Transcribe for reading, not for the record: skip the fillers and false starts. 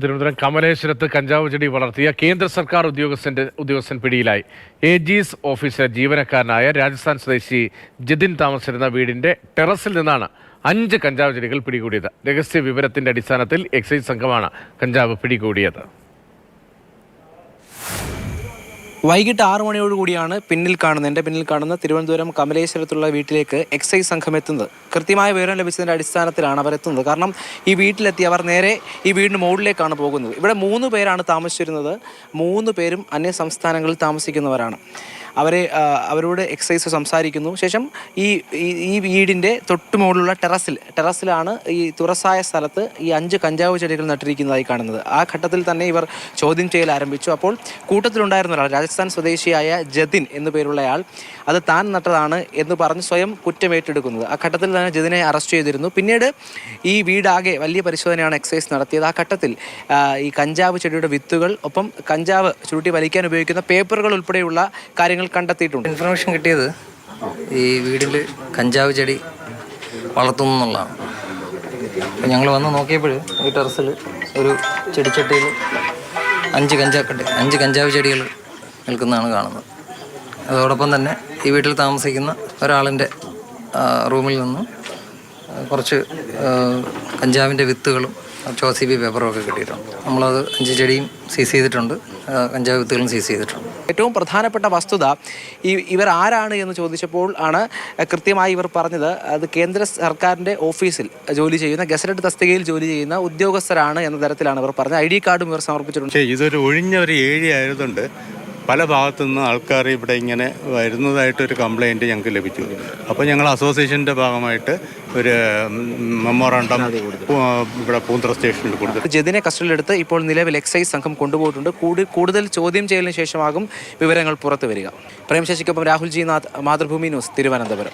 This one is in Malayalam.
തിരുവനന്തപുരം കമലേശ്വരത്ത് കഞ്ചാവ് ചെടി വളർത്തിയ കേന്ദ്ര സർക്കാർ ഉദ്യോഗസ്ഥൻ പിടിയിലായി. ഏജീസ് ഓഫീസിലെ ജീവനക്കാരനായ രാജസ്ഥാൻ സ്വദേശി ജതിൻ താമസിച്ചിരുന്ന വീടിന്റെ ടെറസിൽ നിന്നാണ് 5 കഞ്ചാവ് ചെടികൾ പിടികൂടിയത്. രഹസ്യ വിവരത്തിന്റെ അടിസ്ഥാനത്തിൽ എക്സൈസ് സംഘമാണ് കഞ്ചാവ് പിടികൂടിയത്. വൈകിട്ട് 6 മണിയോടുകൂടിയാണ് എൻ്റെ പിന്നിൽ കാണുന്ന തിരുവനന്തപുരം കമലേശ്വരത്തുള്ള വീട്ടിലേക്ക് എക്സൈസ് സംഘം എത്തുന്നത്. കൃത്യമായ വിവരം ലഭിച്ചതിൻ്റെ അടിസ്ഥാനത്തിലാണ് അവർ എത്തുന്നത്. കാരണം ഈ വീട്ടിലെത്തി അവർ നേരെ ഈ വീടിന് മുകളിലേക്കാണ് പോകുന്നത്. ഇവിടെ 3 പേരാണ് താമസിച്ചിരുന്നത്. 3 പേരും അന്യ സംസ്ഥാനങ്ങളിൽ താമസിക്കുന്നവരാണ്. അവരോട് എക്സൈസ് സംസാരിക്കുന്നു. ശേഷം ഈ വീടിൻ്റെ തൊട്ട് മുകളിലുള്ള ടെറസിലാണ് ഈ തുറസായ സ്ഥലത്ത് ഈ 5 കഞ്ചാവ് ചെടികൾ നട്ടിരിക്കുന്നതായി കാണുന്നത്. ആ ഘട്ടത്തിൽ തന്നെ ഇവർ ചോദ്യം ചെയ്യൽ ആരംഭിച്ചു. അപ്പോൾ കൂട്ടത്തിലുണ്ടായിരുന്ന ഒരാൾ, രാജസ്ഥാൻ സ്വദേശിയായ ജതിൻ എന്നു പേരുള്ളയാൾ, അത് താൻ നട്ടതാണ് എന്ന് പറഞ്ഞ് സ്വയം കുറ്റമേറ്റെടുക്കുന്നത്. ആ ഘട്ടത്തിൽ തന്നെ ജതിനെ അറസ്റ്റ് ചെയ്തിരുന്നു. പിന്നീട് ഈ വീടാകെ വലിയ പരിശോധനയാണ് എക്സൈസ് നടത്തിയത്. ആ ഘട്ടത്തിൽ ഈ കഞ്ചാവ് ചെടിയുടെ വിത്തുകൾ, ഒപ്പം കഞ്ചാവ് ചുരുട്ടി വലിക്കാൻ ഉപയോഗിക്കുന്ന പേപ്പറുകൾ ഉൾപ്പെടെയുള്ള കാര്യങ്ങൾ കണ്ടെത്തിയിട്ടുണ്ട്. ഇൻഫർമേഷൻ കിട്ടിയത് ഈ വീടിൽ കഞ്ചാവ് ചെടി വളർത്തുന്നു എന്നുള്ളതാണ്. അപ്പോൾ ഞങ്ങൾ വന്ന് നോക്കിയപ്പോൾ ഈ ടെറസിൽ ഒരു ചെടിച്ചട്ടിയിൽ 5 കഞ്ചാവ് ചെടികൾ നിൽക്കുന്നതാണ് കാണുന്നത്. അതോടൊപ്പം തന്നെ ഈ വീട്ടിൽ താമസിക്കുന്ന ഒരാളിൻ്റെ റൂമിൽ നിന്നും കുറച്ച് കഞ്ചാവിൻ്റെ വിത്തുകളും ചോസിബി പേപ്പറും ഒക്കെ കിട്ടിയിട്ടുണ്ട്. നമ്മളത് 5 ചെടിയും സീസ് ചെയ്തിട്ടുണ്ട്, കഞ്ചാവ് വിത്തുകളും സീസ് ചെയ്തിട്ടുണ്ട്. ഏറ്റവും പ്രധാനപ്പെട്ട വസ്തുത, ഇവർ ആരാണ് എന്ന് ചോദിച്ചപ്പോൾ ആണ് കൃത്യമായി ഇവർ പറഞ്ഞത് അത് കേന്ദ്ര സർക്കാരിൻ്റെ ഓഫീസിൽ ജോലി ചെയ്യുന്ന, ഗസറ്റഡ് തസ്തികയിൽ ജോലി ചെയ്യുന്ന ഉദ്യോഗസ്ഥരാണ് എന്ന തരത്തിലാണ് ഇവർ പറഞ്ഞത്. ID കാർഡും ഇവർ സമർപ്പിച്ചിട്ടുണ്ട്. ഇതൊരു ഒഴിഞ്ഞ ഒരു ഏരിയ ആയതുകൊണ്ട് പല ഭാഗത്തു നിന്ന് ആൾക്കാർ ഇവിടെ ഇങ്ങനെ വരുന്നതായിട്ടൊരു കംപ്ലയിൻറ്റ് ഞങ്ങൾക്ക് ലഭിച്ചു. അപ്പോൾ ഞങ്ങൾ അസോസിയേഷൻ്റെ ഭാഗമായിട്ട് ഒരു മെമ്മോറാണ്ടം ഇവിടെ പൂന്തറ സ്റ്റേഷനിൽ കൊടുത്തു. ജതിനെ കസ്റ്റഡിയിലെടുത്ത് ഇപ്പോൾ നിലവിൽ എക്സൈസ് സംഘം കൊണ്ടുപോയിട്ടുണ്ട്. കൂടുതൽ ചോദ്യം ചെയ്യലിന് ശേഷമാകും വിവരങ്ങൾ പുറത്തു വരിക. പ്രേംശശിക്കൊപ്പം രാഹുൽ ജി നാഥ്, മാതൃഭൂമി ന്യൂസ്, തിരുവനന്തപുരം.